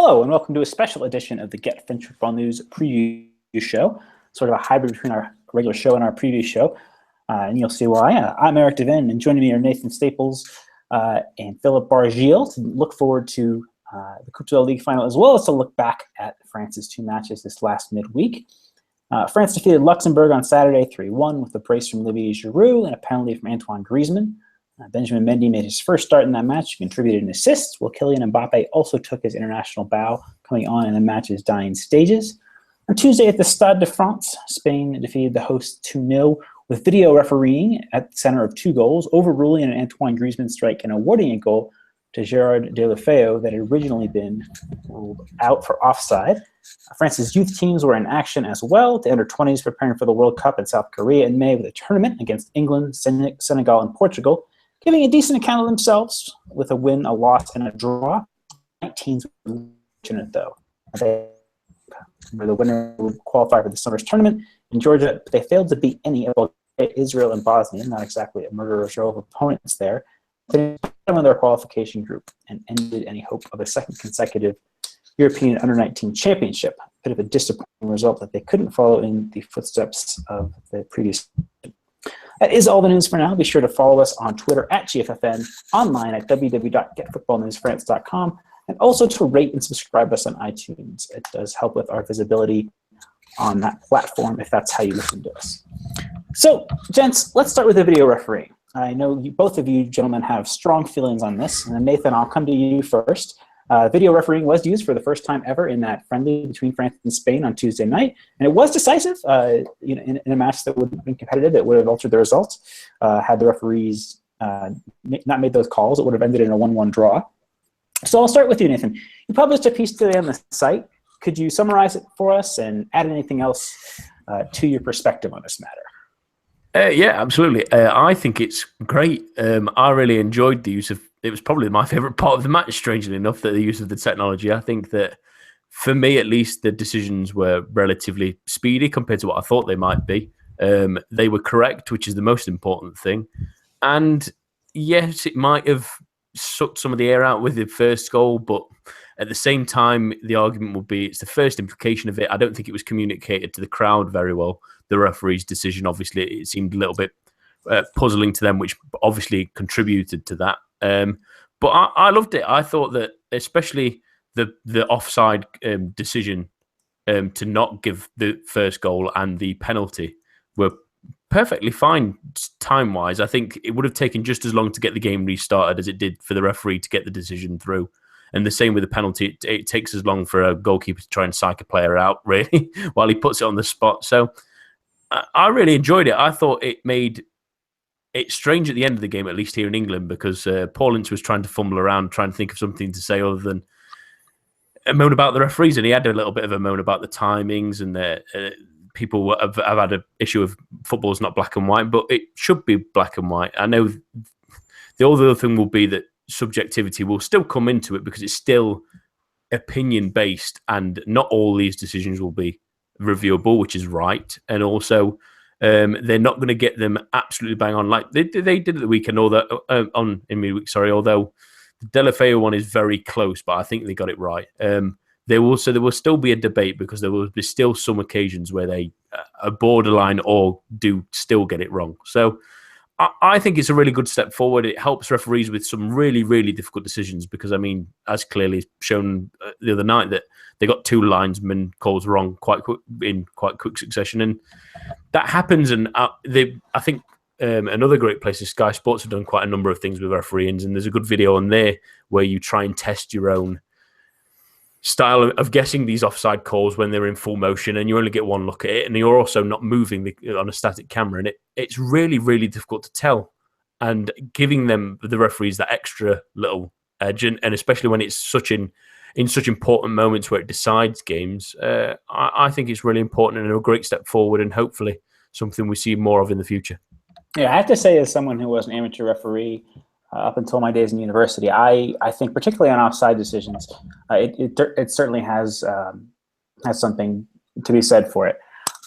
Hello, and welcome to a special edition of the Get French Football News preview show, sort of a hybrid between our regular show and our preview show. And you'll see why. I'm Eric Devin, and joining me are Nathan Staples and Philip Bargiel to look forward to the Coupe de la Ligue final, as well as to look back at France's two matches this last midweek. France defeated Luxembourg on Saturday 3-1 with a brace from Olivier Giroud and a penalty from Antoine Griezmann. Benjamin Mendy made his first start in that match, contributed an assist, while Kylian Mbappe also took his international bow, coming on in the match's dying stages. On Tuesday at the Stade de France, Spain defeated the hosts 2-0 with video refereeing at the center of two goals, overruling an Antoine Griezmann strike and awarding a goal to Gerard Deulofeu that had originally been ruled out for offside. France's youth teams were in action as well. The under-20s preparing for the World Cup in South Korea in May with a tournament against England, Senegal, and Portugal, giving a decent account of themselves with a win, a loss, and a draw. 19s were fortunate, though. They were the winner who qualified for the summer's tournament in Georgia, but they failed to beat any of Israel and Bosnia, not exactly a murderer's row of opponents there. They won their qualification group and ended any hope of a second consecutive European Under-19 championship. A bit of a disappointing result that they couldn't follow in the footsteps of the previous. That is all the news for now. Be sure to follow us on Twitter at GFFN, online at www.getfootballnewsfrance.com, and also to rate and subscribe us on iTunes. It does help with our visibility on that platform if that's how you listen to us. So, gents, let's start with the video refereeing. I know both of you gentlemen have strong feelings on this. And Nathan, I'll come to you first. Video refereeing was used for the first time ever in that friendly between France and Spain on Tuesday night, and it was decisive. In a match that would have been competitive, it would have altered the results. Had the referees not made those calls, it would have ended in a 1-1 draw. So I'll start with you, Nathan. You published a piece today on the site. Could you summarize it for us and add anything else to your perspective on this matter? Yeah, absolutely. I think it's great. I really enjoyed the use of. It was probably my favorite part of the match, strangely enough, that the use of the technology. I think that, for me at least, the decisions were relatively speedy compared to what I thought they might be. They were correct, which is the most important thing. And yes, it might have sucked some of the air out with the first goal, but at the same time, the argument would be it's the first implication of it. I don't think it was communicated to the crowd very well. The referee's decision, obviously, it seemed a little bit puzzling to them, which obviously contributed to that. But I loved it. I thought that especially the offside decision to not give the first goal and the penalty were perfectly fine time-wise. I think it would have taken just as long to get the game restarted as it did for the referee to get the decision through. And the same with the penalty. It takes as long for a goalkeeper to try and psych a player out, really, while he puts it on the spot. So I really enjoyed it. I thought it made it strange at the end of the game, at least here in England, because Paul Ince was trying to fumble around, trying to think of something to say other than a moan about the referees. And he had a little bit of a moan about the timings and people have had an issue of football's not black and white, but it should be black and white. I know the other thing will be that subjectivity will still come into it because it's still opinion-based and not all these decisions will be reviewable, which is right. And also, they're not going to get them absolutely bang on like they did at the weekend, although in midweek. Sorry, although the Deulofeu one is very close, but I think they got it right. There will still be a debate because there will be still some occasions where they are borderline or do still get it wrong. So I think it's a really good step forward. It helps referees with some really, really difficult decisions because, I mean, as clearly shown the other night, that they got two linesmen calls wrong in quite quick succession. And that happens. And I think another great place is Sky Sports have done quite a number of things with refereeing. And there's a good video on there where you try and test your own style of guessing these offside calls when they're in full motion and you only get one look at it and you're also not moving on a static camera, and it's really, really difficult to tell, and giving them, the referees, that extra little edge, and especially when it's in such important moments where it decides games, I think it's really important and a great step forward, and hopefully something we see more of in the future. Yeah, I have to say, as someone who was an amateur referee up until my days in university, I think particularly on offside decisions, it certainly has something to be said for it.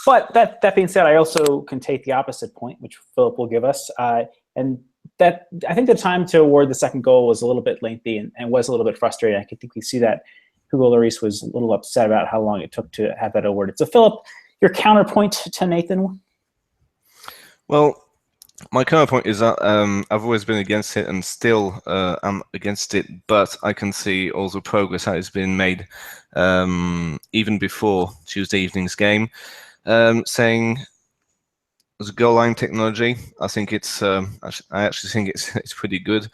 But that being said, I also can take the opposite point, which Philip will give us, and that I think the time to award the second goal was a little bit lengthy and was a little bit frustrating. I think we see that Hugo Lloris was a little upset about how long it took to have that awarded. So, Philip, your counterpoint to Nathan? Well, my counterpoint is that I've always been against it and still am against it, but I can see all the progress that has been made even before Tuesday evening's game, saying the goal line technology. I think it's I actually think it's pretty good.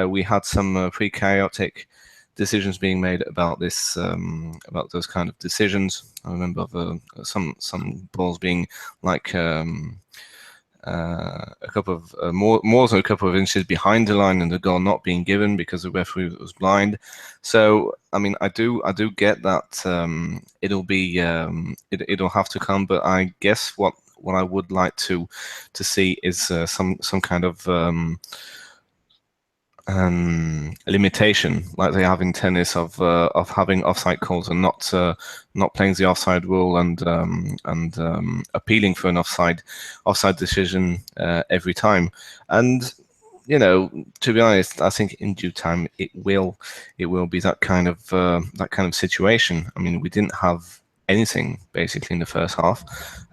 We had some pretty chaotic decisions being made about this, about those kind of decisions. I remember some balls being like a couple of more than a couple of inches behind the line, and the goal not being given because the referee was blind. So I mean, I do get that it'll be it'll have to come, but I guess what I would like to see is some kind of limitation, like they have in tennis, of having offside calls and not playing the offside rule and appealing for an offside decision every time. And to be honest, I think in due time it will be that kind of situation. I mean, we didn't have anything basically in the first half.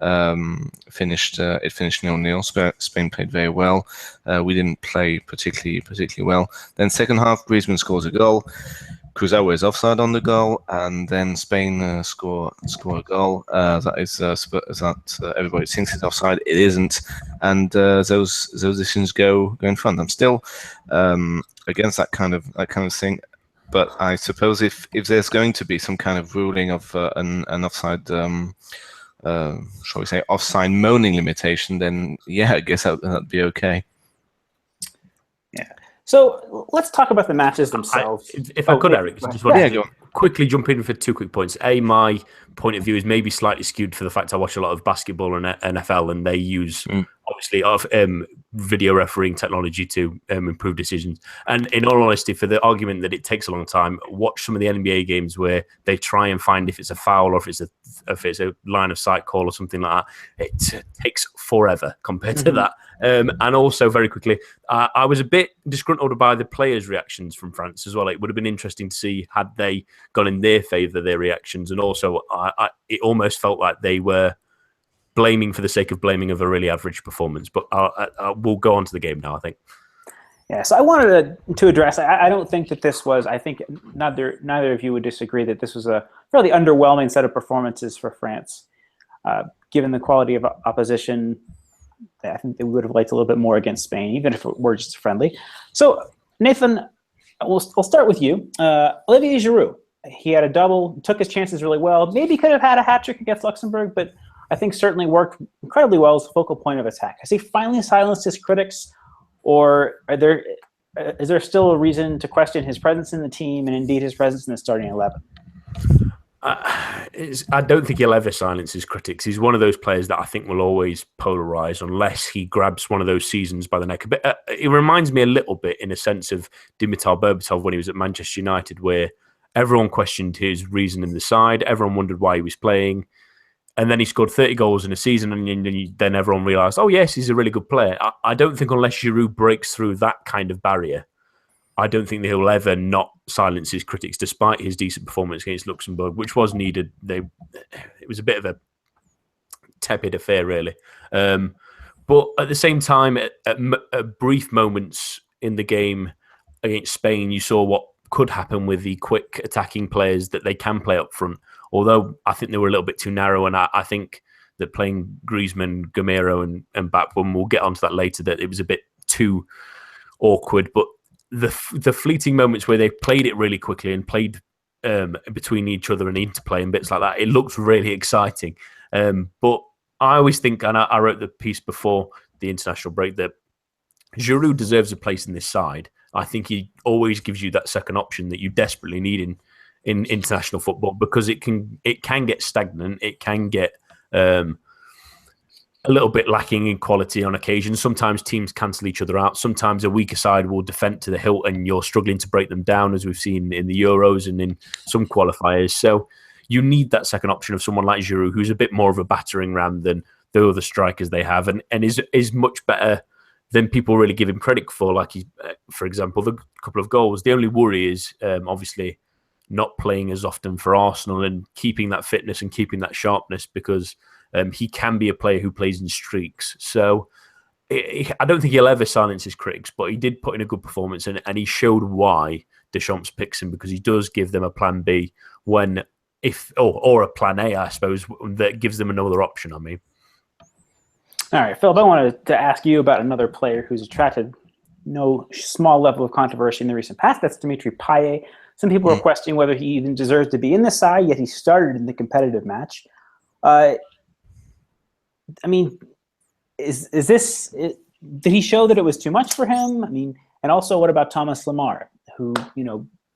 It finished 0-0. Spain played very well. We didn't play particularly well. Then second half, Griezmann scores a goal. Kurzawa is offside on the goal, and then Spain score a goal that everybody thinks is offside. It isn't, and those decisions go in front. I'm still against that kind of thing. But I suppose if there's going to be some kind of ruling of an offside, shall we say, offside moaning limitation, then yeah, I guess that'd be okay. Yeah. So let's talk about the matches themselves. If I could, Eric, just want to quickly jump in for 2 quick points. My point of view is maybe slightly skewed for the fact I watch a lot of basketball and NFL, and they use obviously video refereeing technology to improve decisions. And in all honesty, for the argument that it takes a long time, watch some of the NBA games where they try and find if it's a foul or if it's a line of sight call or something like that. It takes forever compared to that. And also, very quickly, I was a bit disgruntled by the players' reactions from France as well. It would have been interesting to see had they gone in their favour, their reactions. And also, it almost felt like they were blaming for the sake of blaming of a really average performance. But we'll go on to the game now, I think. Yeah, so I wanted to address, I don't think that this was, I think neither of you would disagree that this was a fairly underwhelming set of performances for France. Given the quality of opposition, I think they would have liked a little bit more against Spain, even if it were just friendly. So, Nathan, we'll start with you. Olivier Giroud, he had a double, took his chances really well. Maybe could have had a hat-trick against Luxembourg, but I think certainly worked incredibly well as the focal point of attack. Has he finally silenced his critics, or is there still a reason to question his presence in the team and indeed his presence in the starting 11? I don't think he'll ever silence his critics. He's one of those players that I think will always polarize unless he grabs one of those seasons by the neck. It reminds me a little bit in a sense of Dimitar Berbatov when he was at Manchester United, where everyone questioned his reason in the side. Everyone wondered why he was playing. And then he scored 30 goals in a season, and then everyone realised, oh, yes, he's a really good player. I don't think unless Giroud breaks through that kind of barrier, I don't think that he'll ever not silence his critics, despite his decent performance against Luxembourg, which was needed. It was a bit of a tepid affair, really. But at the same time, at brief moments in the game against Spain, you saw what could happen with the quick attacking players that they can play up front. Although I think they were a little bit too narrow, and I think that playing Griezmann, Gamero, and Mbappé, we'll get onto that later, that it was a bit too awkward. But the fleeting moments where they played it really quickly and played between each other and interplay and bits like that, it looked really exciting. But I always think, and I wrote the piece before the international break, that Giroud deserves a place in this side. I think he always gives you that second option that you desperately need in international football, because it can get stagnant. It can get a little bit lacking in quality on occasion. Sometimes teams cancel each other out. Sometimes a weaker side will defend to the hilt and you're struggling to break them down, as we've seen in the Euros and in some qualifiers. So you need that second option of someone like Giroud, who's a bit more of a battering ram than the other strikers they have, and is much better than people really give him credit for. Like, for example, the couple of goals. The only worry is obviously not playing as often for Arsenal and keeping that fitness and keeping that sharpness, because he can be a player who plays in streaks. So I don't think he'll ever silence his critics, but he did put in a good performance, and he showed why Deschamps picks him, because he does give them a plan B or a plan A, I suppose, that gives them another option. I mean. All right, Philip, I wanted to ask you about another player who's attracted no small level of controversy in the recent past. That's Dimitri Payet. Some people are questioning whether he even deserves to be in the side, yet he started in the competitive match. I mean, did he show that it was too much for him? I mean, and also, what about Thomas Lemar, who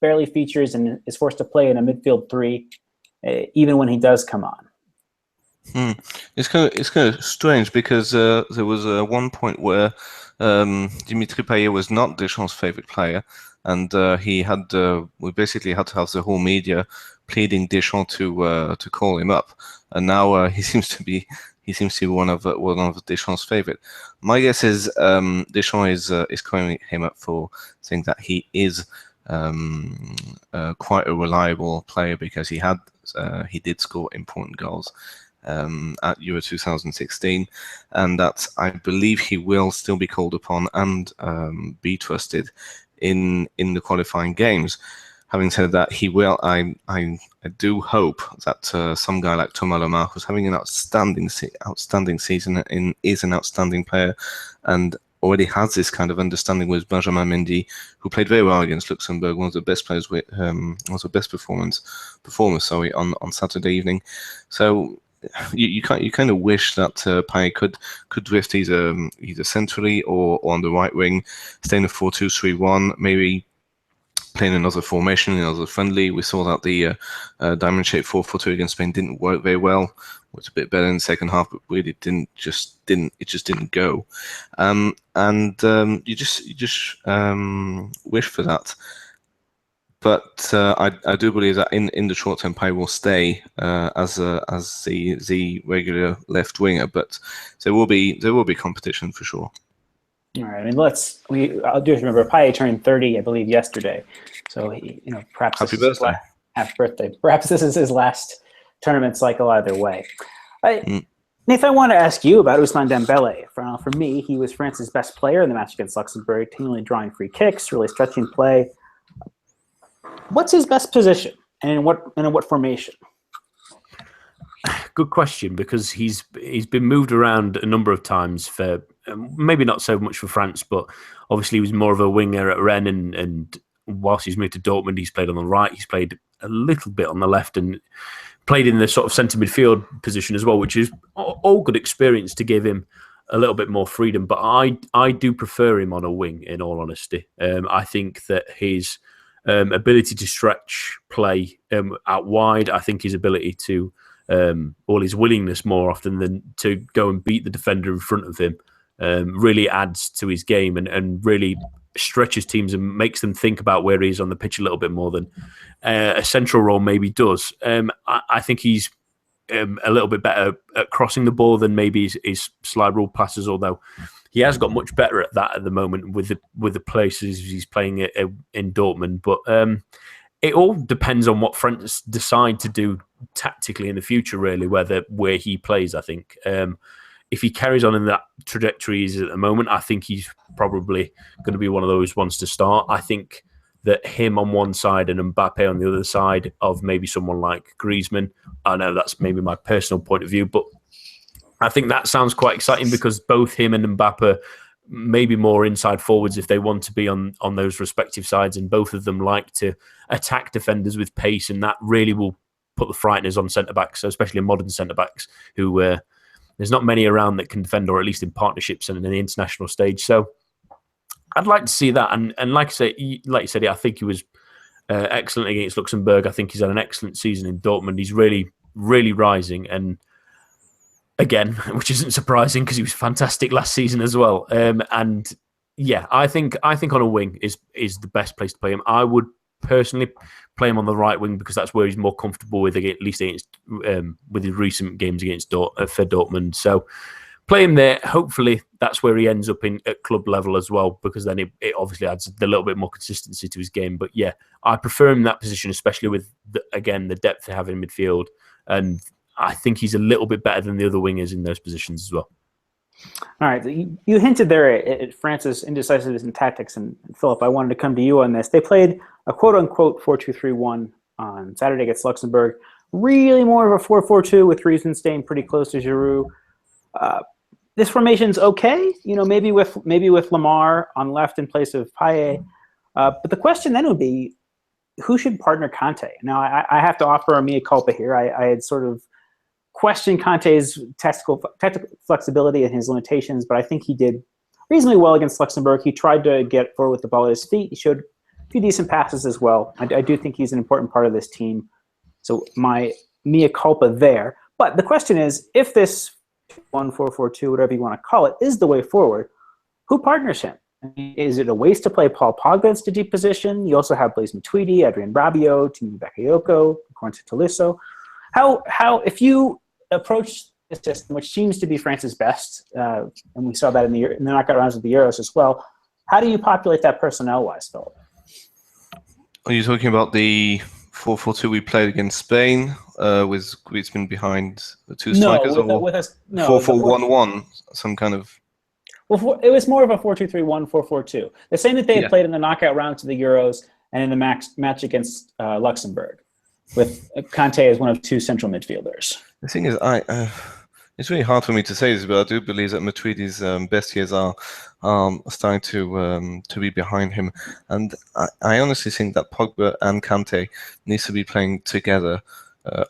barely features and is forced to play in a midfield three, even when he does come on? It's kind of strange, because there was one point where Dimitri Payet was not Deschamps' favorite player, and we basically had to have the whole media pleading Deschamps to call him up, and now he seems to be one of Deschamps' favorite. My guess is Deschamps is calling him up for saying that he is quite a reliable player, because he did score important goals at Euro 2016, and that I believe he will still be called upon and be trusted in the qualifying games. Having said that, he will. I do hope that some guy like Thomas Lemar, who's having an outstanding season and is an outstanding player, and already has this kind of understanding with Benjamin Mendy, who played very well against Luxembourg, one of the best players was the best performers on Saturday evening. So you kind of wish that Payet could drift either centrally or on the right wing, stay in a 4-2-3-1, maybe playing another formation, another friendly. We saw that the diamond-shaped 4-4-2 against Spain didn't work very well. It was a bit better in the second half, but really it just didn't go. You just wish for that. But I do believe that in the short term, Payet will stay as the regular left winger, but there will be competition for sure. All right. I mean, I'll do remember Payet turned 30, I believe, yesterday. So perhaps Happy birthday. Happy birthday. Perhaps this is his last tournament cycle either way. Nathan, I want to ask you about Ousmane Dembele. For me, he was France's best player in the match against Luxembourg, continually drawing free kicks, really stretching play. What's his best position, and in what formation? Good question, because he's been moved around a number of times for maybe not so much for France, but obviously he was more of a winger at Rennes, and whilst he's moved to Dortmund, he's played on the right. He's played a little bit on the left and played in the sort of centre midfield position as well, which is all good experience to give him a little bit more freedom. But I do prefer him on a wing, in all honesty. I think that his ability to stretch play out wide, I think his ability to or his willingness more often than to go and beat the defender in front of him really adds to his game and really stretches teams and makes them think about where he is on the pitch a little bit more than a central role maybe does. I think he's a little bit better at crossing the ball than maybe his slide rule passes, although he has got much better at that at the moment with the places he's playing in Dortmund. But it all depends on what France decide to do tactically in the future, really, where he plays, I think. If he carries on in that trajectory he's at the moment, I think he's probably going to be one of those ones to start. I think that him on one side and Mbappe on the other side of maybe someone like Griezmann, I know that's maybe my personal point of view, but I think that sounds quite exciting because both him and Mbappe maybe more inside forwards if they want to be on those respective sides, and both of them like to attack defenders with pace, and that really will put the frighteners on centre-backs, especially modern centre-backs, who there's not many around that can defend, or at least in partnerships and in the international stage. So I'd like to see that, and like you said, I think he was excellent against Luxembourg. I think he's had an excellent season in Dortmund. He's really, really rising, and again, which isn't surprising because he was fantastic last season as well. And yeah, I think on a wing is the best place to play him. I would personally play him on the right wing because that's where he's more comfortable with, at least against with his recent games against for Dortmund. So play him there. Hopefully, that's where he ends up at club level as well, because then it obviously adds a little bit more consistency to his game. But yeah, I prefer him in that position, especially with, the depth they have in midfield. And I think he's a little bit better than the other wingers in those positions as well. All right. You hinted there at France's indecisiveness in tactics. And Philip, I wanted to come to you on this. They played a quote-unquote 4-2-3-1 on Saturday against Luxembourg. Really more of a 4-4-2 with Griezmann staying pretty close to Giroud. This formation's okay, maybe with Lamar on left in place of Payet. But the question then would be, who should partner Kanté? Now, I have to offer a mea culpa here. I had sort of questioned Kanté's technical flexibility and his limitations, but I think he did reasonably well against Luxembourg. He tried to get forward with the ball at his feet. He showed a few decent passes as well. I do think he's an important part of this team. So my mea culpa there. But the question is, if this 1-4-4-2, whatever you want to call it, is the way forward, who partners him? Is it a waste to play Paul Pogba in a deep position? You also have Blaise Matuidi, Adrien Rabiot, Timi Bakayoko, Corentin Tolisso. How if you approach this system, which seems to be France's best, and we saw that in the knockout rounds of the Euros as well, how do you populate that personnel-wise, Philip? Are you talking about the 4-4-2 we played against Spain with Griezmann behind the two strikers? No, 4-4-1-1, some kind of... Well, it was more of a 4-2-3-1, 4-4-2. The same that they had played in the knockout rounds of the Euros and in the match against Luxembourg, with Kanté as one of two central midfielders. The thing is, it's really hard for me to say this, but I do believe that Matuidi's best years are starting to be behind him, and I honestly think that Pogba and Kanté needs to be playing together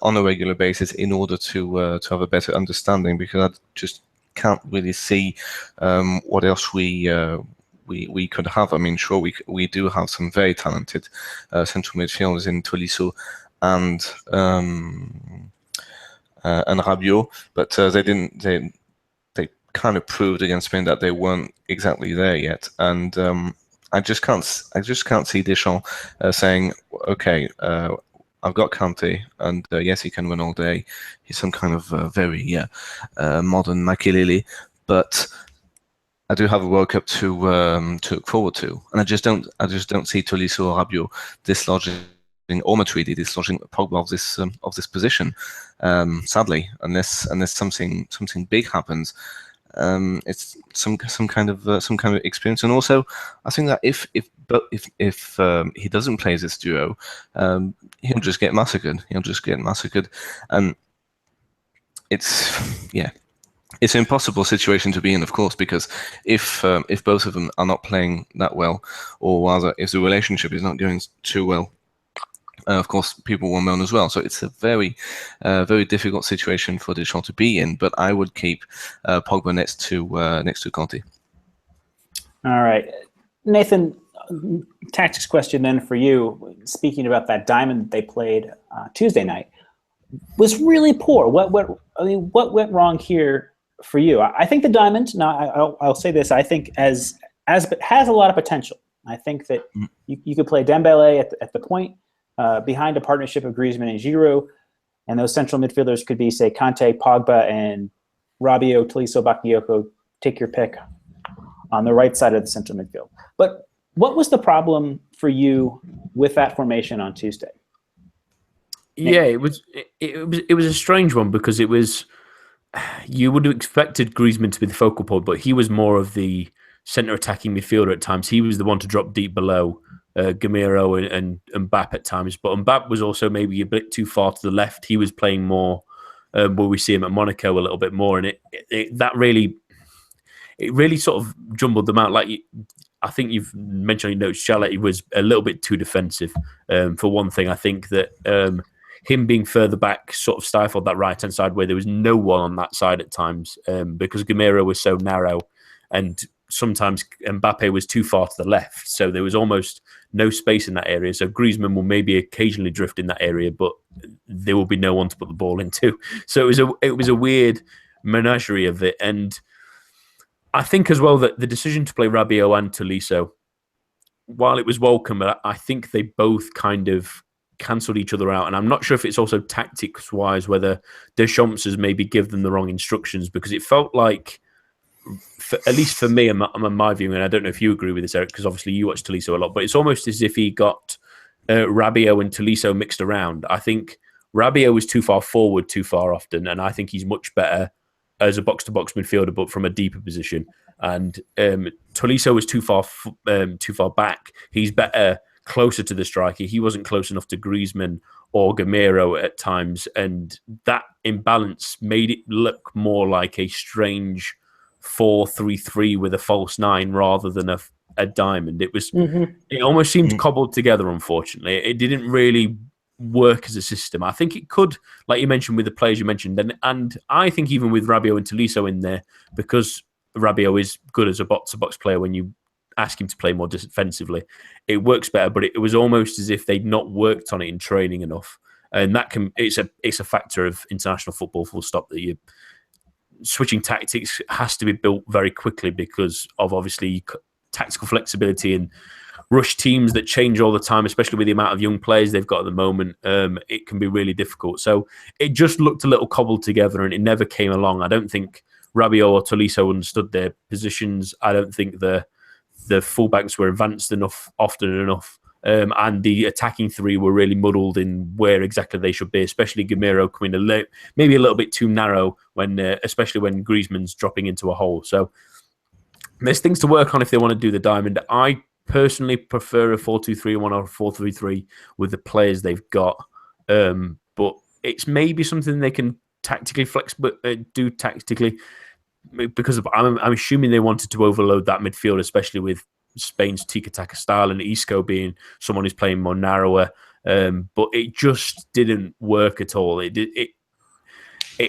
on a regular basis in order to have a better understanding, because I just can't really see what else we could have. I mean, sure, we do have some very talented central midfielders in Tolisso and Rabiot, but they kind of proved against Spain that they weren't exactly there yet, and I just can't see Deschamps saying, okay, I've got Kanté, and yes, he can run all day. He's some kind of very modern Makelele, but I do have a World Cup to look forward to, and I just don't see Tolisso or Rabiot dislodging, or Matuidi dislodging Pogba of this position. Sadly, unless something big happens, it's some kind of experience. And also, I think that if he doesn't play this duo, he'll just get massacred. And it's an impossible situation to be in, of course, because if both of them are not playing that well, or rather, if the relationship is not doing too well, of course, people will moan as well. So it's a very, very difficult situation for Deschamps to be in. But I would keep Pogba next to Kanté. All right, Nathan. Tactics question then for you. Speaking about that diamond that they played Tuesday night, was really poor. What went wrong here for you? I think the diamond. Now I'll say this. I think has a lot of potential. I think that you could play Dembele at the point. Behind a partnership of Griezmann and Giroud, and those central midfielders could be, say, Kanté, Pogba, and Rabiot, Tolisso, Bakayoko. Take your pick on the right side of the central midfield. But what was the problem for you with that formation on Tuesday? Yeah, it was a strange one, because it was, you would have expected Griezmann to be the focal point, but he was more of the centre attacking midfielder at times. He was the one to drop deep below Gamero and Mbappe at times, but Mbappe was also maybe a bit too far to the left. He was playing more where we see him at Monaco a little bit more, and it really sort of jumbled them out. Like I think you've mentioned in your notes, Chalet was a little bit too defensive. For one thing, I think that him being further back sort of stifled that right-hand side where there was no one on that side at times, because Gamero was so narrow, and sometimes Mbappe was too far to the left, so there was almost no space in that area. So Griezmann will maybe occasionally drift in that area, but there will be no one to put the ball into. So it was a weird menagerie of it. And I think as well that the decision to play Rabiot and Tolisso, while it was welcome, I think they both kind of cancelled each other out. And I'm not sure if it's also tactics-wise, whether Deschamps has maybe given them the wrong instructions, because it felt like at least for me, and my view, and I don't know if you agree with this, Eric, because obviously you watch Tolisso a lot, but it's almost as if he got Rabiot and Tolisso mixed around. I think Rabiot was too far forward too far often, and I think he's much better as a box-to-box midfielder, but from a deeper position. And Tolisso was too far back. He's better closer to the striker. He wasn't close enough to Griezmann or Gamero at times, and that imbalance made it look more like a strange 4-3-3 with a false 9 rather than a diamond. It was. It almost seemed cobbled together. Unfortunately, it didn't really work as a system. I think it could, like you mentioned, with the players you mentioned, and I think even with Rabiot and Tolisso in there, because Rabiot is good as a box-to-box player when you ask him to play more defensively, it works better. But it was almost as if they'd not worked on it in training enough, and it's a factor of international football. Full stop. That you switching tactics has to be built very quickly because of obviously tactical flexibility and rush teams that change all the time, especially with the amount of young players they've got at the moment. It can be really difficult. So it just looked a little cobbled together and it never came along. I don't think Rabiot or Tolisso understood their positions. I don't think the fullbacks were advanced enough, often enough. And the attacking three were really muddled in where exactly they should be, especially Gamero coming maybe a little bit too narrow, especially when Griezmann's dropping into a hole. So there's things to work on if they want to do the diamond. I personally prefer a 4-2-3-1 or a 4-3-3 with the players they've got. But it's maybe something they can tactically do tactically, because I'm assuming they wanted to overload that midfield, especially with Spain's tiki-taka style and Isco being someone who's playing more narrower. But it just didn't work at all. It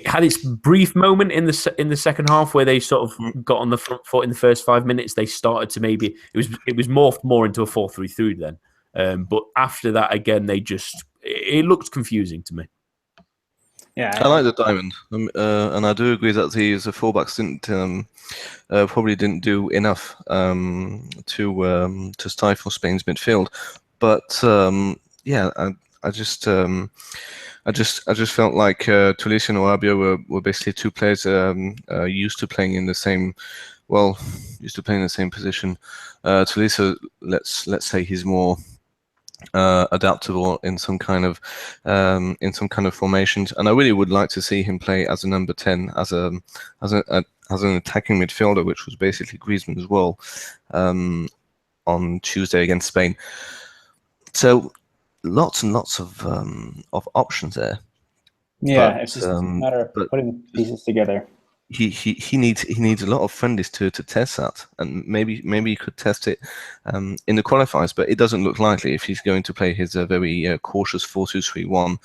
had its brief moment in the second half where they sort of got on the front foot in the first 5 minutes. They started to it was morphed more into a 4-3-3 then. But after that, again, it looked confusing to me. Yeah, I like the diamond, and I do agree that the fullbacks probably didn't do enough to stifle Spain's midfield. But I just felt like Tolisso and Rabiot were basically two players used to playing in the same position. Tolisso, let's say he's more adaptable in some kind of formations, and I really would like to see him play as a number 10, as an attacking midfielder, which was basically Griezmann as well on Tuesday against Spain. So lots and lots of options there. Yeah, it's just a matter of putting the pieces together. He needs a lot of friendlies to test that, and maybe he could test it in the qualifiers, but it doesn't look likely if he's going to play his very cautious 4-2-3-1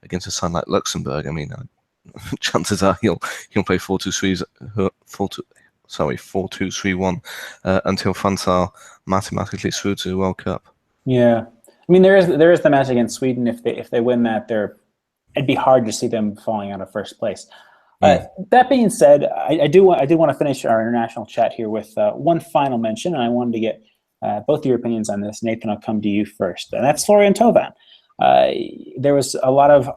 against a side like Luxembourg. I mean, chances are he'll play 4-2-3-1 until France are mathematically through to the World Cup. Yeah, I mean there is the match against Sweden. If they win that, it'd be hard to see them falling out of first place. That being said, I do want to finish our international chat here with one final mention, and I wanted to get both your opinions on this. Nathan, I'll come to you first, and that's Florian Thauvin. There was a lot of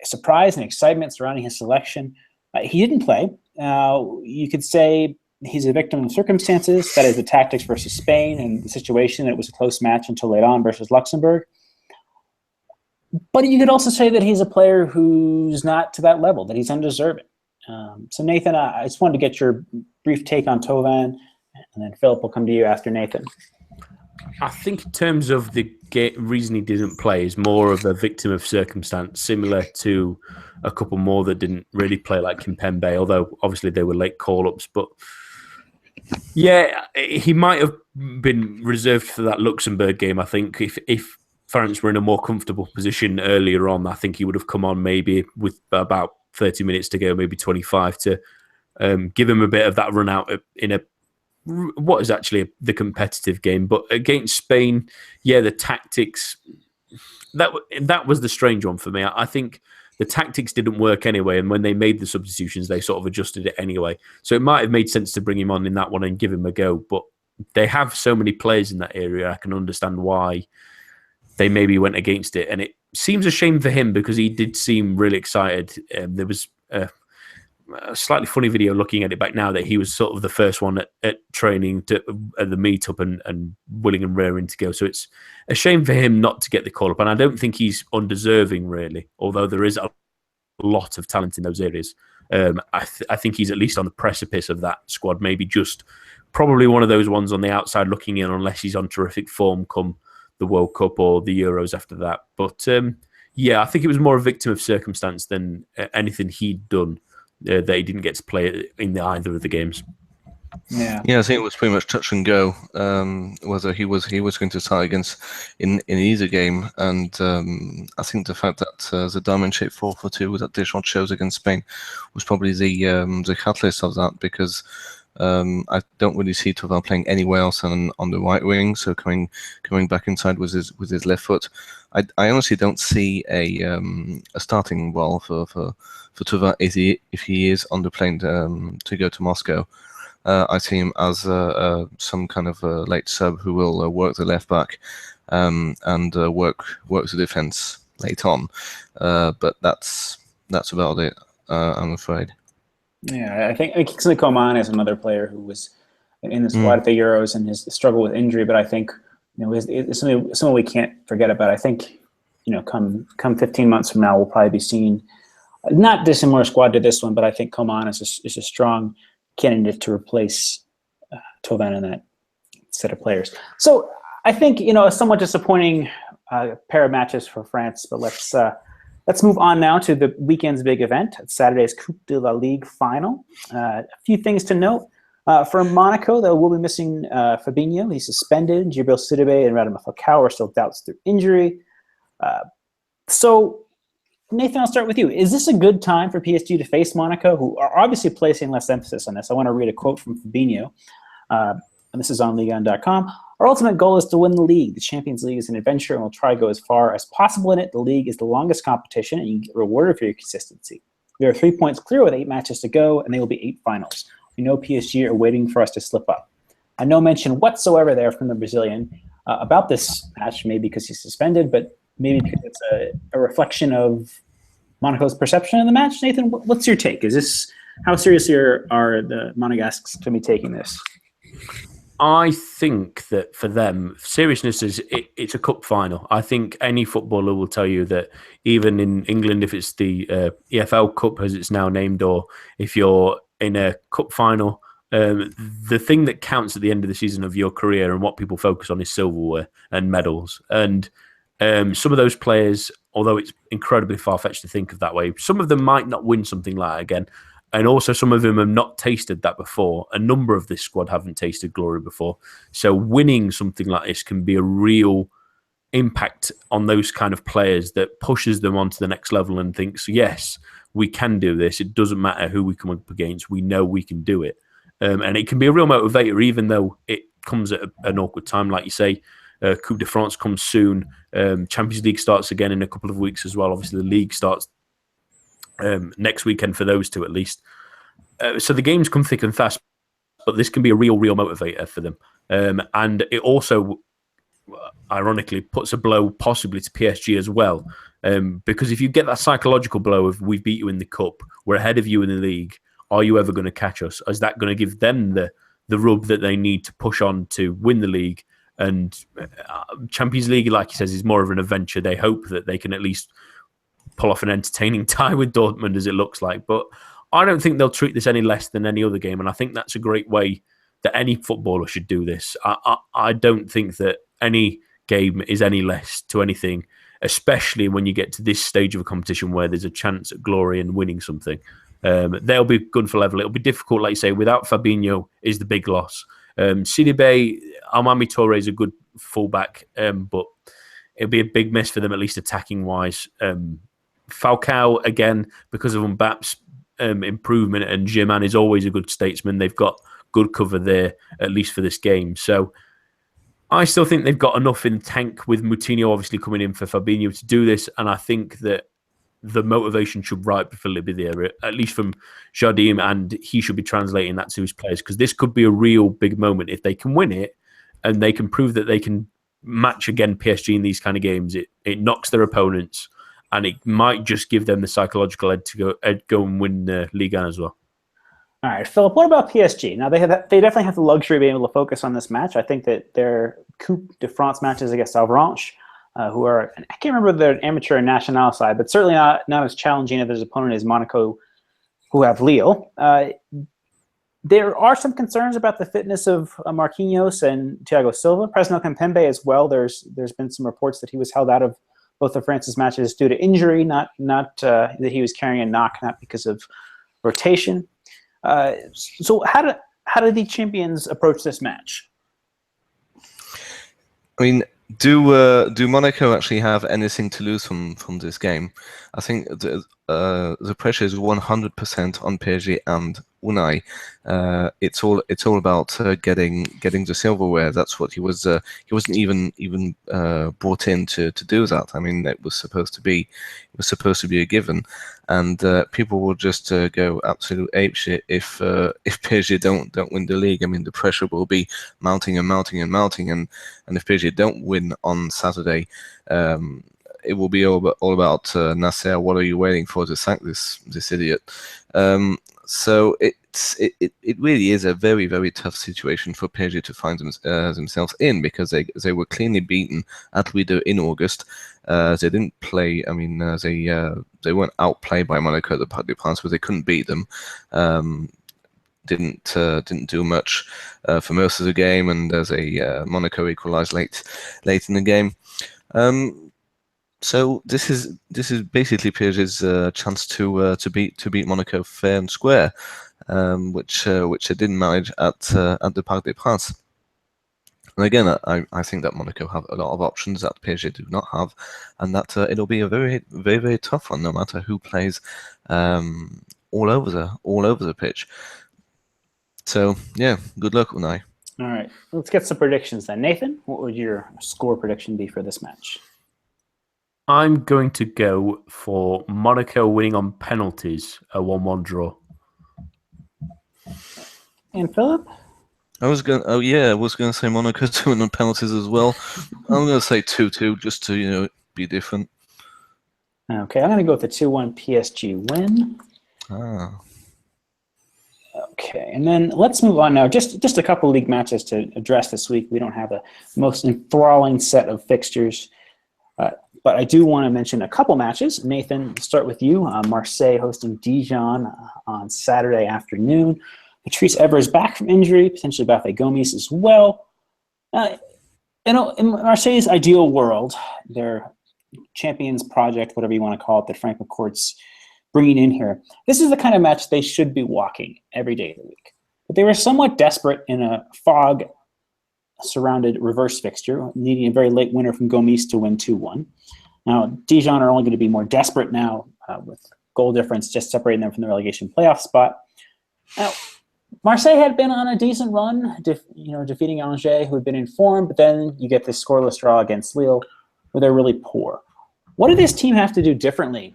surprise and excitement surrounding his selection. He didn't play. You could say he's a victim of circumstances. That is the tactics versus Spain and the situation that it was a close match until late on versus Luxembourg. But you could also say that he's a player who's not to that level, that he's undeserving. So, Nathan, I just wanted to get your brief take on Thauvin, and then Philip will come to you after Nathan. I think in terms of the reason he didn't play is more of a victim of circumstance, similar to a couple more that didn't really play, like Kimpembe, although obviously they were late call-ups. But yeah, he might have been reserved for that Luxembourg game, I think. If France were in a more comfortable position earlier on, I think he would have come on maybe with about 30 minutes to go, maybe 25, to give him a bit of that run out in what is actually the competitive game. But against Spain, yeah, the tactics, that was the strange one for me. I think the tactics didn't work anyway, and when they made the substitutions, they sort of adjusted it anyway. So it might have made sense to bring him on in that one and give him a go. But they have so many players in that area, I can understand why they maybe went against it. And it seems a shame for him because he did seem really excited. There was a slightly funny video looking at it back now that he was sort of the first one at training at the meetup and willing and raring to go. So it's a shame for him not to get the call up. And I don't think he's undeserving, really, although there is a lot of talent in those areas. I think he's at least on the precipice of that squad, maybe just probably one of those ones on the outside looking in, unless he's on terrific form come the World Cup or the Euros after that. But yeah, I think it was more a victim of circumstance than anything he'd done that he didn't get to play in either of the games. Yeah, I think it was pretty much touch and go whether he was going to start against in either game, and I think the fact that the diamond-shaped 4-4-2 that Deschamps chose against Spain was probably the catalyst of that, because I don't really see Thauvin playing anywhere else than on the right wing, so coming back inside with his left foot. I honestly don't see a starting role for Thauvin if he is on the plane to go to Moscow. I see him as some kind of late sub who will work the left back and work the defense late on. But that's about it, I'm afraid. Yeah, I think Kingsley Coman is another player who was in the squad at the Euros and has struggled with injury. But I think it's something we can't forget about. I think come 15 months from now, we'll probably be seeing not dissimilar squad to this one, but I think Coman is a strong candidate to replace Thauvin in that set of players. So I think a somewhat disappointing pair of matches for France, but let's move on now to the weekend's big event. It's Saturday's Coupe de la Ligue final. A few things to note. For Monaco, though, we'll be missing Fabinho. He's suspended. Djibril Sidibe and Radamel Falcao are still doubts through injury. So Nathan, I'll start with you. Is this a good time for PSG to face Monaco, who are obviously placing less emphasis on this? I want to read a quote from Fabinho, and this is on Ligue1.com. Our ultimate goal is to win the league. The Champions League is an adventure, and we'll try to go as far as possible in it. The league is the longest competition, and you get rewarded for your consistency. We are 3 points clear with 8 matches to go, and they will be 8 finals. We know PSG are waiting for us to slip up. No mention whatsoever there from the Brazilian about this match, maybe because he's suspended, but maybe because it's a reflection of Monaco's perception of the match. Nathan, what's your take? How seriously are the Monegasques to be taking this? I think that for them, seriousness it's a cup final. I think any footballer will tell you that even in England, if it's the EFL Cup as it's now named, or if you're in a cup final, the thing that counts at the end of the season of your career and what people focus on is silverware and medals. And some of those players, although it's incredibly far-fetched to think of that way, some of them might not win something like that again. And also some of them have not tasted that before. A number of this squad haven't tasted glory before. So winning something like this can be a real impact on those kind of players that pushes them onto the next level and thinks, yes, we can do this. It doesn't matter who we come up against. We know we can do it. And it can be a real motivator, even though it comes at an awkward time. Like you say, Coupe de France comes soon. Champions League starts again in a couple of weeks as well. Obviously, the league starts next weekend for those two at least. So the games come thick and fast, but this can be a real motivator for them. And it also, ironically, puts a blow possibly to PSG as well. Because if you get that psychological blow of we beat you in the cup, we're ahead of you in the league, are you ever going to catch us? Is that going to give them the rub that they need to push on to win the league? And Champions League, like he says, is more of an adventure. They hope that they can at least pull off an entertaining tie with Dortmund, as it looks like. But I don't think they'll treat this any less than any other game. And I think that's a great way that any footballer should do this. I don't think that any game is any less to anything, especially when you get to this stage of a competition where there's a chance at glory and winning something. They'll be good for level. It'll be difficult, like you say, without Fabinho is the big loss. Sidibe, Almami Toure is a good fullback, but it'll be a big miss for them, at least attacking-wise. Falcao, again, because of Mbappe's improvement, and Germain is always a good statesman. They've got good cover there, at least for this game. So I still think they've got enough in the tank with Moutinho obviously coming in for Fabinho to do this, and I think that the motivation should rightfully be there, at least from Jardim, and he should be translating that to his players, because this could be a real big moment. If they can win it and they can prove that they can match again PSG in these kind of games, it knocks their opponents and it might just give them the psychological edge to go and win the Ligue 1 as well. All right, Philip, what about PSG? Now, they definitely have the luxury of being able to focus on this match. I think that their Coupe de France matches against Avranches, who are, I can't remember their amateur and national side, but certainly not as challenging of his opponent as Monaco, who have Lille. There are some concerns about the fitness of Marquinhos and Thiago Silva. Presnel Kimpembe as well. There's been some reports that he was held out of both of France's matches due to injury, not that he was carrying a knock, not because of rotation. So how do the champions approach this match? I mean, do Monaco actually have anything to lose from this game? I think the pressure is 100% on PSG and Unai. It's all about getting the silverware. That's what he wasn't even brought in to do that. I mean, it was supposed to be a given, and people will just go absolute apeshit if PSG don't win the league. I mean, the pressure will be mounting and mounting and mounting, and if PSG don't win on Saturday, it will be all about Nasser. What are you waiting for to sack this idiot? So it really is a very, very tough situation for PSG to find themselves in, because they were cleanly beaten at Ligue in August. They didn't play. I mean, they weren't outplayed by Monaco at the Parc des Princes, but they couldn't beat them. Didn't do much for most of the game, and as Monaco equalized late in the game. So this is basically PSG's chance to beat Monaco fair and square, which they didn't manage at the Parc des Princes. And again, I think that Monaco have a lot of options that PSG do not have, and that it'll be a very, very, very tough one, no matter who plays all over the pitch. So yeah, good luck, Unai. All right, let's get some predictions then. Nathan, what would your score prediction be for this match? I'm going to go for Monaco winning on penalties, a 1-1 draw. And Philip? I was going to say Monaco to win on penalties as well. I'm going to say 2-2 just to be different. Okay, I'm going to go with the 2-1 PSG win. Okay, and then let's move on now. Just a couple league matches to address this week. We don't have the most enthralling set of fixtures, but I do want to mention a couple matches. Nathan, start with you. Marseille hosting Dijon on Saturday afternoon. Patrice Evra back from injury, potentially Bafé Gomis as well. In Marseille's ideal world, their Champions project, whatever you want to call it, that Frank McCourt's bringing in here, this is the kind of match they should be walking every day of the week. But they were somewhat desperate in a fog-surrounded reverse fixture, needing a very late winner from Gomis to win 2-1. Now, Dijon are only going to be more desperate now with goal difference just separating them from the relegation playoff spot. Now, Marseille had been on a decent run, defeating Angers, who had been in form, but then you get this scoreless draw against Lille, where they're really poor. What did this team have to do differently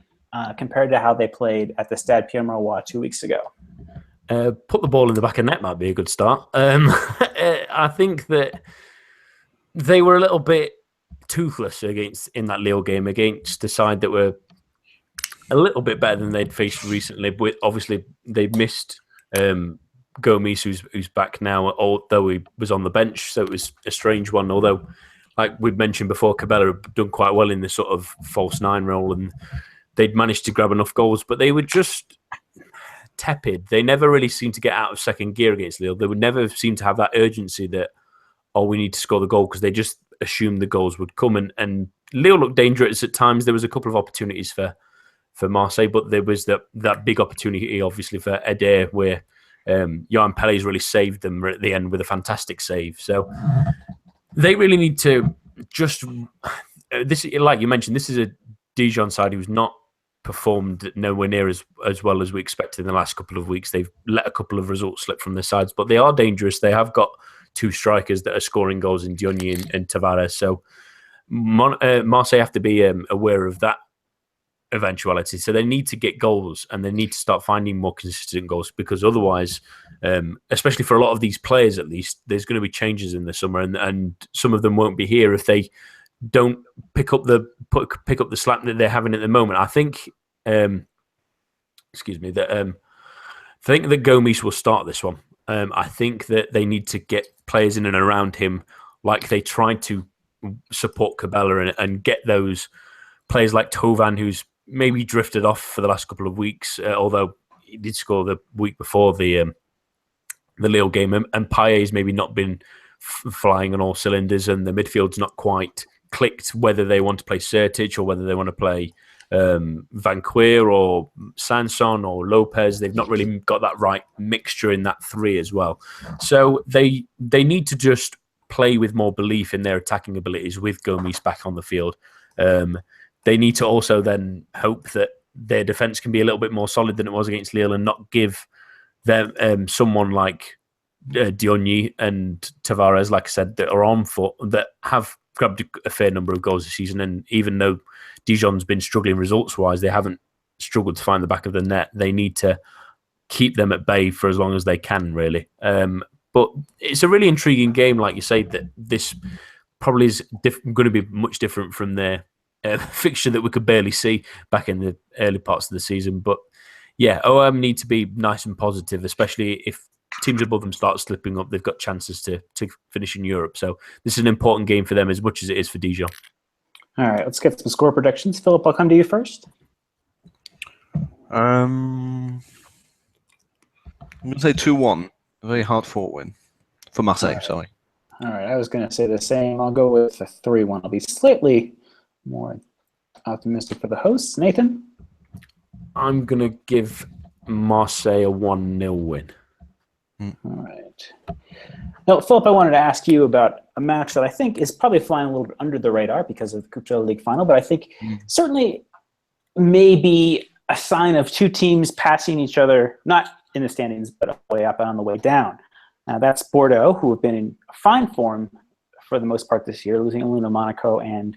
compared to how they played at the Stade Pierre-Mauroy 2 weeks ago? Put the ball in the back of net might be a good start. I think that they were a little bit toothless in that Lille game against the side that were a little bit better than they'd faced recently. But obviously, they've missed Gomis, who's back now, although he was on the bench, so it was a strange one. Although, like we'd mentioned before, Cabella had done quite well in this sort of false nine role, and they'd managed to grab enough goals, but they were just tepid. They never really seemed to get out of second gear against Lille. They would never seem to have that urgency that, we need to score the goal, because they just assumed the goals would come. And Lille looked dangerous at times. There was a couple of opportunities for Marseille, but there was that big opportunity, obviously, for Eder, where Johan Pelés really saved them at the end with a fantastic save. So they really need to just this, like you mentioned, this is a Dijon side who's not performed nowhere near as well as we expected in the last couple of weeks. They've let a couple of results slip from their sides, but they are dangerous. They have got two strikers that are scoring goals in Diony and Tavares. So Marseille have to be aware of that eventuality. So they need to get goals, and they need to start finding more consistent goals, because otherwise, especially for a lot of these players at least, there's going to be changes in the summer, and some of them won't be here if they don't pick up the pick up the slack that they're having at the moment. I think, excuse me, that I think that Gomes will start this one. I think that they need to get players in and around him, like they tried to support Cabela and get those players like Tovan, who's maybe drifted off for the last couple of weeks, although he did score the week before the Lille game, and Payet's maybe not been flying on all cylinders, and the midfield's not quite clicked whether they want to play Sertic or whether they want to play Van Queer or Sanson or Lopez. They've not really got that right mixture in that three as well. So they need to just play with more belief in their attacking abilities with Gomes back on the field. They need to also then hope that their defence can be a little bit more solid than it was against Lille and not give them someone like Diony and Tavares, like I said, that are on foot, that have grabbed a fair number of goals this season. And even though Dijon's been struggling results-wise, they haven't struggled to find the back of the net. They need to keep them at bay for as long as they can, really. But it's a really intriguing game, like you say, that this probably is going to be much different from their fixture that we could barely see back in the early parts of the season. But yeah, OM need to be nice and positive, especially if teams above them start slipping up. They've got chances to finish in Europe. So this is an important game for them as much as it is for Dijon. All right, let's get some score predictions. Philip, I'll come to you first. I'm going to say 2-1. A very hard-fought win. For Marseille, sorry. All right, I was going to say the same. I'll go with a 3-1. I'll be slightly more optimistic for the hosts. Nathan? I'm going to give Marseille a 1-0 win. All right. Now, Philip, I wanted to ask you about a match that I think is probably flying a little bit under the radar because of the Coupe de la Ligue final, but I think certainly maybe a sign of two teams passing each other, not in the standings, but on the way up and on the way down. That's Bordeaux, who have been in fine form for the most part this year, losing only to Monaco and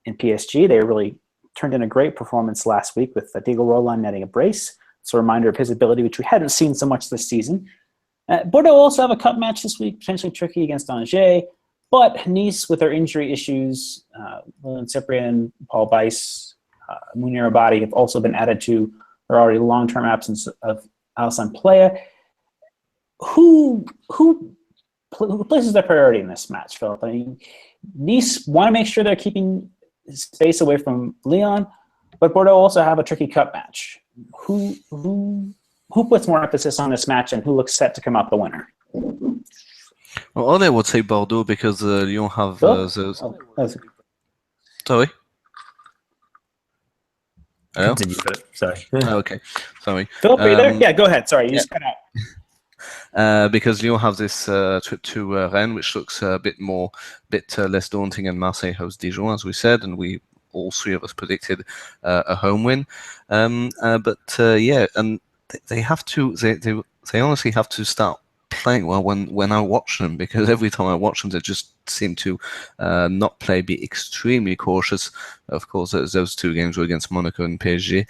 in PSG. They really turned in a great performance last week with Diego Roland netting a brace. It's a reminder of his ability, which we hadn't seen so much this season. Bordeaux also have a cup match this week, potentially tricky against Angers. But Nice, with their injury issues, Lilian Cyprien, Paul Bice, Munir Abadi have also been added to their already long-term absence of Alassane Plea. Who places their priority in this match, Philip? I mean, Nice want to make sure they're keeping space away from Lyon, but Bordeaux also have a tricky cup match. Who puts more emphasis on this match, and who looks set to come out the winner? Well, I would say Bordeaux because Lyon have those. Sorry. Hello? Continue, Philip. Sorry. Okay, sorry. Philip, are you there? Yeah, go ahead. Sorry, you just cut out. Because Lyon have this trip to Rennes, which looks a bit less daunting, and Marseille hosts Dijon, as we said, and we all three of us predicted a home win. Yeah, and they have to. They honestly have to start playing well when I watch them, because every time I watch them, they just seem to not play, be extremely cautious. Of course, those two games were against Monaco and PSG.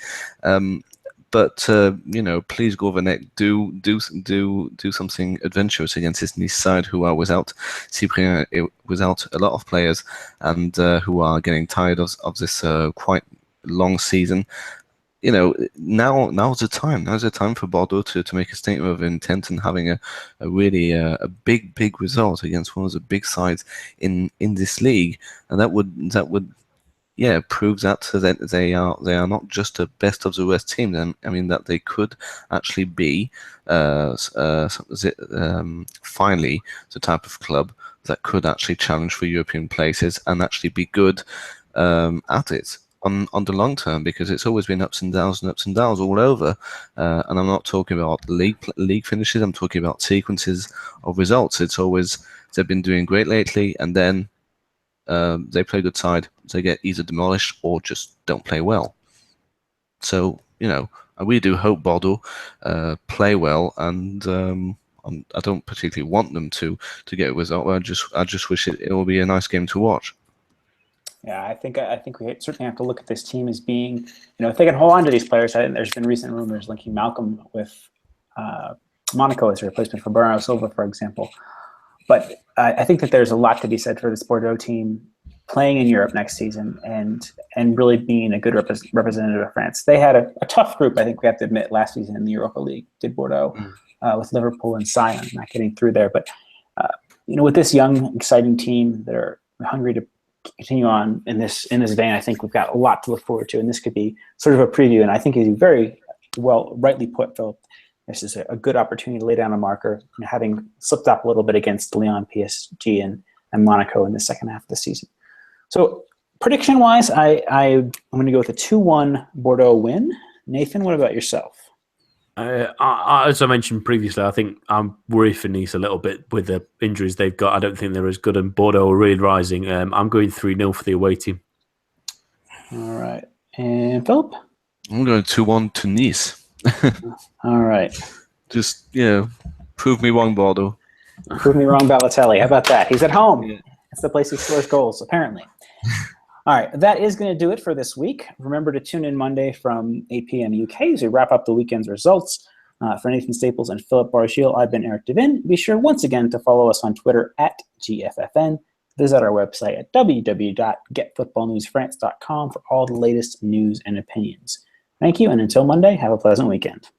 But please, Gourvenet, do something adventurous against this Nice side, who are without Cyprien, without a lot of players, and who are getting tired of this quite long season. Now's the time. Now's the time for Bordeaux to make a statement of intent and having a really big result against one of the big sides in this league, and that would. Yeah, proves that they are not just a best of the West team. And I mean that they could actually be finally the type of club that could actually challenge for European places and actually be good at it on the long term, because it's always been ups and downs all over. And I'm not talking about league finishes. I'm talking about sequences of results. It's always they've been doing great lately, and then they play a good side, they get either demolished or just don't play well. So, I really do hope Bordeaux play well, and I don't particularly want them to get a result. I just wish it will be a nice game to watch. Yeah, I think we certainly have to look at this team as being, if they can hold on to these players. I think there's been recent rumors linking Malcolm with Monaco as a replacement for Bernardo Silva, for example. But I think that there's a lot to be said for this Bordeaux team playing in Europe next season and really being a good representative of France. They had a tough group, I think we have to admit, last season in the Europa League, did Bordeaux, with Liverpool and Sion not getting through there. But, with this young, exciting team that are hungry to continue on in this vein, I think we've got a lot to look forward to, and this could be sort of a preview. And I think as you very well rightly put, Philip, this is a good opportunity to lay down a marker, having slipped up a little bit against Lyon, PSG, and Monaco in the second half of the season. So prediction-wise, I'm going to go with a 2-1 Bordeaux win. Nathan, what about yourself? As I mentioned previously, I think I'm worried for Nice a little bit with the injuries they've got. I don't think they're as good, and Bordeaux are really rising. I'm going 3-0 for the away team. All right. And Philip? I'm going 2-1 to Nice. All right. Just, prove me wrong, Bordeaux. Prove me wrong, Balotelli. How about that? He's at home. Yeah. That's the place he scores goals, apparently. All right, that is going to do it for this week. Remember to tune in Monday from 8 p.m. UK as we wrap up the weekend's results. For Nathan Staples and Philip Bargiel, I've been Eric Devin. Be sure once again to follow us on Twitter at GFFN. Visit our website at www.getfootballnewsfrance.com for all the latest news and opinions. Thank you, and until Monday, have a pleasant weekend.